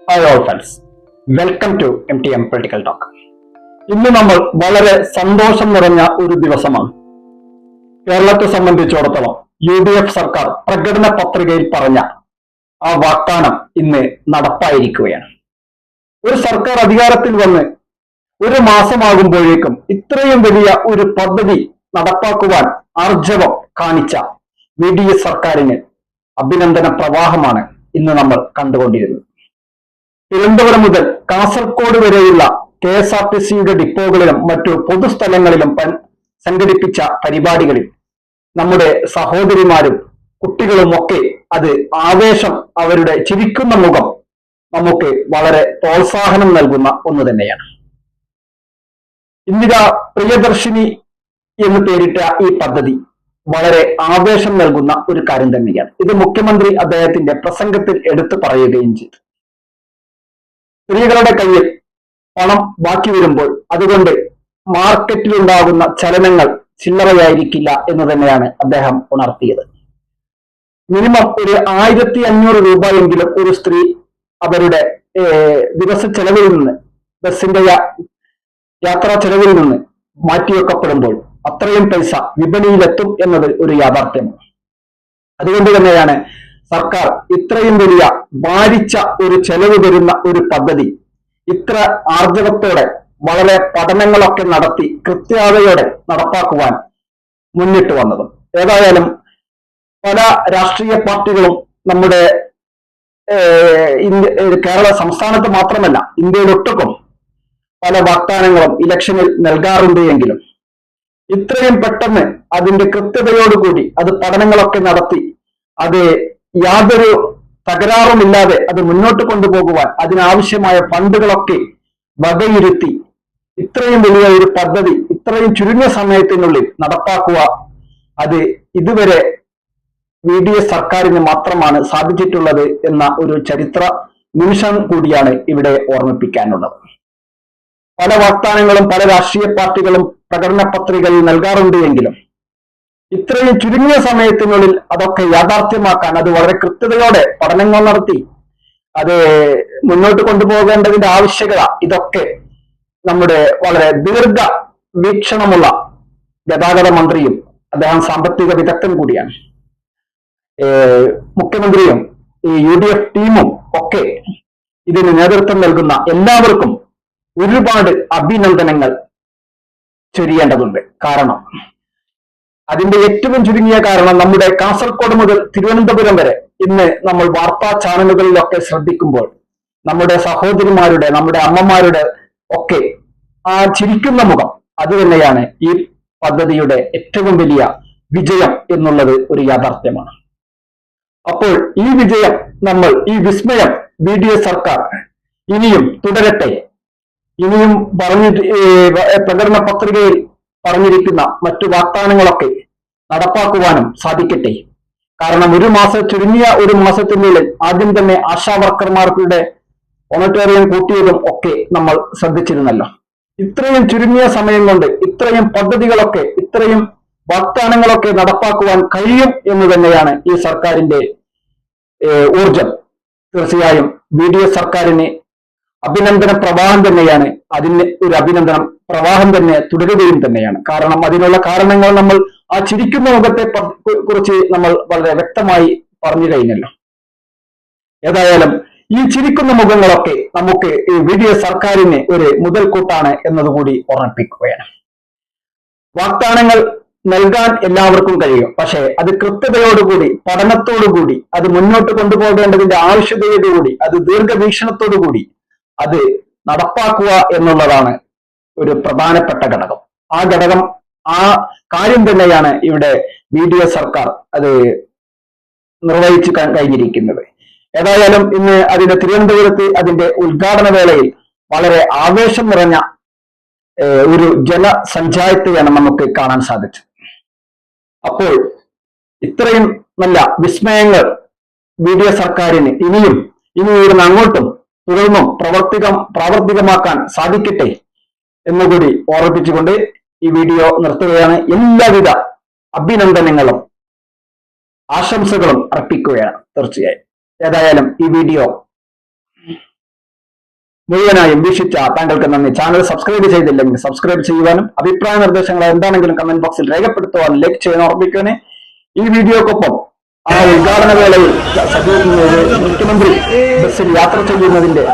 Hi all friends, welcome to MTM political talk. ഇന്ന് നമ്മൾ വളരെ സന്തോഷം നിറഞ്ഞ ഒരു ദിവസമാണ്. കേരളത്തെ സംബന്ധിച്ചിടത്തോളം UDF സർക്കാർ പ്രകടന പത്രികയിൽ പറഞ്ഞ ആ വാഗ്ദാനം ഇന്ന് നടപ്പായിരിക്കുകയാണ്. ഒരു സർക്കാർ അധികാരത്തിൽ വന്ന് ഒരു മാസമാകുമ്പോഴേക്കും ഇത്രയും വലിയ ഒരു പദ്ധതി നടപ്പാക്കുവാൻ ആർജവം കാണിച്ച VDS സർക്കാരിന് അഭിനന്ദന പ്രവാഹമാണ് ഇന്ന് നമ്മൾ കണ്ടുകൊണ്ടിരുന്നത്. തിരുവനന്തപുരം മുതൽ കാസർഗോഡ് വരെയുള്ള KSRTCയുടെ ഡിപ്പോകളിലും മറ്റു പൊതുസ്ഥലങ്ങളിലും സംഘടിപ്പിച്ച പരിപാടികളിൽ നമ്മുടെ സഹോദരിമാരും കുട്ടികളും ഒക്കെ അത് ആവേശം, അവരുടെ ചിരിക്കുന്ന മുഖം നമുക്ക് വളരെ പ്രോത്സാഹനം നൽകുന്ന ഒന്ന് തന്നെയാണ്. ഇന്ദിര പ്രിയദർശിനി എന്ന് പേരിട്ട ഈ പദ്ധതി വളരെ ആവേശം നൽകുന്ന ഒരു കാര്യം തന്നെയാണ്. ഇത് മുഖ്യമന്ത്രി അദ്ദേഹത്തിന്റെ പ്രസംഗത്തിൽ എടുത്തു പറയുകയും ചെയ്തു. സ്ത്രീകളുടെ കയ്യിൽ പണം ബാക്കി വരുമ്പോൾ അതുകൊണ്ട് മാർക്കറ്റിലുണ്ടാകുന്ന ചലനങ്ങൾ ചില്ലറയായിരിക്കില്ല എന്ന് തന്നെയാണ് അദ്ദേഹം ഉണർത്തിയത്. മിനിമം ഒരു 1500 രൂപയെങ്കിലും ഒരു സ്ത്രീ അവരുടെ ദിവസ ചെലവിൽ നിന്ന്, ബസിന്റെ യാത്രാ ചെലവിൽ നിന്ന് മാറ്റിവെക്കപ്പെടുമ്പോൾ അത്രയും പൈസ വിപണിയിലെത്തും എന്നത് ഒരു യാഥാർത്ഥ്യമാണ്. അതുകൊണ്ട് തന്നെയാണ് സർക്കാർ ഇത്രയും വലിയ ഭാരിച്ച ഒരു ചെലവ് വരുന്ന ഒരു പദ്ധതി ഇത്ര ആർജവത്തോടെ വളരെ പഠനങ്ങളൊക്കെ നടത്തി കൃത്യതയോടെ നടപ്പാക്കുവാൻ മുന്നിട്ട് വന്നതും. ഏതായാലും പല രാഷ്ട്രീയ പാർട്ടികളും നമ്മുടെ കേരള സംസ്ഥാനത്ത് മാത്രമല്ല ഇന്ത്യയിലൊട്ടുക്കും പല വാഗ്ദാനങ്ങളും ഇലക്ഷനിൽ നൽകാറുണ്ട് എങ്കിലും ഇത്രയും പെട്ടെന്ന് അതിന്റെ കൃത്യതയോടുകൂടി അത് പഠനങ്ങളൊക്കെ നടത്തി അത് യാതൊരു തകരാറുമില്ലാതെ അത് മുന്നോട്ട് കൊണ്ടുപോകുവാൻ അതിനാവശ്യമായ ഫണ്ടുകളൊക്കെ വകയിരുത്തി ഇത്രയും വലിയ ഒരു പദ്ധതി ഇത്രയും ചുരുങ്ങിയ സമയത്തിനുള്ളിൽ നടപ്പാക്കുക, അത് ഇതുവരെ VDS സർക്കാരിന് മാത്രമാണ് സാധിച്ചിട്ടുള്ളത് എന്ന ഒരു ചരിത്ര നിമിഷം കൂടിയാണ് ഇവിടെ ഓർമ്മിപ്പിക്കാനുള്ളത്. പല വാഗ്ദാനങ്ങളും പല രാഷ്ട്രീയ പാർട്ടികളും പ്രകടന പത്രികയിൽ നൽകാറുണ്ട് എങ്കിലും ഇത്രയും ചുരുങ്ങിയ സമയത്തിനുള്ളിൽ അതൊക്കെ യാഥാർത്ഥ്യമാക്കാൻ അത് വളരെ കൃത്യതയോടെ പഠനങ്ങൾ നടത്തി അത് മുന്നോട്ട് കൊണ്ടുപോകേണ്ടതിന്റെ ആവശ്യകത, ഇതൊക്കെ നമ്മുടെ വളരെ ദീർഘ വീക്ഷണമുള്ള ഗതാഗത മന്ത്രിയും അദ്ദേഹം സാമ്പത്തിക വിദഗ്ധൻ കൂടിയാണ്, മുഖ്യമന്ത്രിയും ഈ UDF ടീമും ഒക്കെ ഇതിന് നേതൃത്വം നൽകുന്ന എല്ലാവർക്കും ഒരുപാട് അഭിനന്ദനങ്ങൾ ചൊരിയേണ്ടതുണ്ട്. കാരണം അതിന്റെ ഏറ്റവും ചുരുങ്ങിയ കാരണം നമ്മുടെ കാസർഗോഡ് മുതൽ തിരുവനന്തപുരം വരെ ഇന്ന് നമ്മൾ വാർത്താ ചാനലുകളിലൊക്കെ ശ്രദ്ധിക്കുമ്പോൾ നമ്മുടെ സഹോദരിമാരുടെ, നമ്മുടെ അമ്മമാരുടെ ഒക്കെ ആ ചിരിക്കുന്ന മുഖം, അത് തന്നെയാണ് ഈ പദ്ധതിയുടെ ഏറ്റവും വലിയ വിജയം എന്നുള്ളത് ഒരു യാഥാർത്ഥ്യമാണ്. അപ്പോൾ ഈ വിജയം ഈ വിസ്മയം VDS സർക്കാർ ഇനിയും തുടരട്ടെ. ഇനിയും പ്രകടന പത്രികയിൽ പറഞ്ഞിരിക്കുന്ന മറ്റു വാഗ്ദാനങ്ങളൊക്കെ നടപ്പാക്കുവാനും സാധിക്കട്ടെ. കാരണം ചുരുങ്ങിയ ഒരു മാസത്തിനുള്ളിൽ ആദ്യം തന്നെ ആശാവർക്കർമാർക്കുടെ ഓണറ്റോറിയം കൂട്ടിയതും ഒക്കെ നമ്മൾ ശ്രദ്ധിച്ചിരുന്നല്ലോ. ഇത്രയും ചുരുങ്ങിയ സമയം കൊണ്ട് ഇത്രയും പദ്ധതികളൊക്കെ, ഇത്രയും വാഗ്ദാനങ്ങളൊക്കെ നടപ്പാക്കുവാൻ കഴിയും എന്ന് തന്നെയാണ് ഈ സർക്കാരിന്റെ ഊർജം. തീർച്ചയായും VDS സർക്കാരിന് അഭിനന്ദന പ്രവാഹം തന്നെയാണ്. അതിന് ഒരു അഭിനന്ദനം പ്രവാഹം തന്നെ തുടരുകയും തന്നെയാണ്. കാരണം അതിനുള്ള കാരണങ്ങൾ നമ്മൾ ആ ചിരിക്കുന്ന മുഖത്തെ കുറിച്ച് നമ്മൾ വളരെ വ്യക്തമായി പറഞ്ഞു കഴിഞ്ഞല്ലോ. ഏതായാലും ഈ ചിരിക്കുന്ന മുഖങ്ങളൊക്കെ നമുക്ക് ഈ VDS സർക്കാരിന് ഒരു മുതൽക്കൂട്ടാണ് എന്നതുകൂടി ഓർമ്മിപ്പിക്കുകയാണ്. വാഗ്ദാനങ്ങൾ നൽകാൻ എല്ലാവർക്കും കഴിയും, പക്ഷേ അത് കൃത്യതയോടുകൂടി, പഠനത്തോടുകൂടി അത് മുന്നോട്ട് കൊണ്ടുപോകേണ്ടതിന്റെ ആവശ്യകതയോടുകൂടി, അത് ദീർഘവീക്ഷണത്തോടുകൂടി അത് നടപ്പാക്കുക എന്നുള്ളതാണ് ഒരു പ്രധാനപ്പെട്ട ഘടകം. ആ കാര്യം തന്നെയാണ് ഇവിടെ VDS സർക്കാർ അത് നിർവഹിച്ചു കഴിഞ്ഞിരിക്കുന്നത്. ഏതായാലും ഇന്ന് തിരുവനന്തപുരത്ത് അതിന്റെ ഉദ്ഘാടന വേളയിൽ വളരെ ആവേശം നിറഞ്ഞ ഒരു ജനസഞ്ചാരത്തെയാണ് നമുക്ക് കാണാൻ സാധിച്ചത്. അപ്പോൾ ഇത്രയും നല്ല വിസ്മയങ്ങൾ VDS സർക്കാരിന് ഇനി ഇവിടുന്ന് അങ്ങോട്ടും തുടർന്നും പ്രാവർത്തികമാക്കാൻ സാധിക്കട്ടെ എന്നുകൂടി ഓർമ്മിപ്പിച്ചുകൊണ്ട് ഈ വീഡിയോ നിർത്തുകയാണ്. എല്ലാവിധ അഭിനന്ദനങ്ങളും ആശംസകളും അർപ്പിക്കുകയാണ് തീർച്ചയായും. ഏതായാലും ഈ വീഡിയോ മുഴുവനായും വീക്ഷിച്ച താങ്കൾക്ക് നന്ദി. ചാനൽ സബ്സ്ക്രൈബ് ചെയ്തില്ലെങ്കിൽ സബ്സ്ക്രൈബ് ചെയ്യുവാനും അഭിപ്രായ നിർദ്ദേശങ്ങൾ എന്താണെങ്കിലും കമന്റ് ബോക്സിൽ രേഖപ്പെടുത്തുവാനും ലൈക്ക് ചെയ്യാൻ ഓർമ്മിക്കുവാനെ. ഈ വീഡിയോക്കൊപ്പം ആ ഉദ്ഘാടന വേളയിൽ മുഖ്യമന്ത്രി ബസ്സിൽ യാത്ര ചെയ്യുന്നതിന്റെ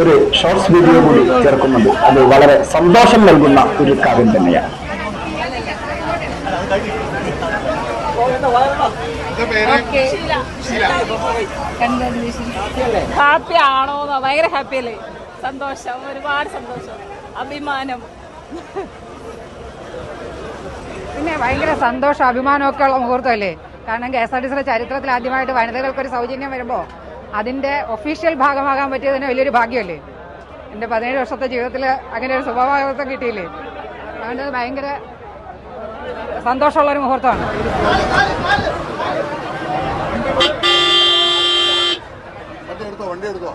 ഒരു ഷോർട്സ് വീഡിയോ കൂടി ചേർക്കുന്നുണ്ട്. അത് വളരെ സന്തോഷം നൽകുന്ന ഒരു കാര്യം തന്നെയാണ്. ഹാപ്പി ആണോ? ഭയങ്കര ഹാപ്പി അല്ലേ? സന്തോഷം, ഒരുപാട് സന്തോഷം, അഭിമാനം. പിന്നെ ഭയങ്കര സന്തോഷം, അഭിമാനമൊക്കെ ഉള്ള മുഹൂർത്തമല്ലേ? കാരണം KSRTCയുടെ ചരിത്രത്തിൽ ആദ്യമായിട്ട് വനിതകൾക്കൊരു സൗജന്യം വരുമ്പോൾ അതിന്റെ ഒഫീഷ്യൽ ഭാഗമാകാൻ പറ്റിയതിന് വലിയൊരു ഭാഗ്യമല്ലേ? എൻ്റെ 17 വർഷത്തെ ജീവിതത്തിൽ അങ്ങനെ ഒരു സ്വഭാവം കിട്ടിയില്ലേ? അതുകൊണ്ട് ഭയങ്കര സന്തോഷമുള്ളൊരു മുഹൂർത്തമാണ്. വണ്ടി എടുത്തോ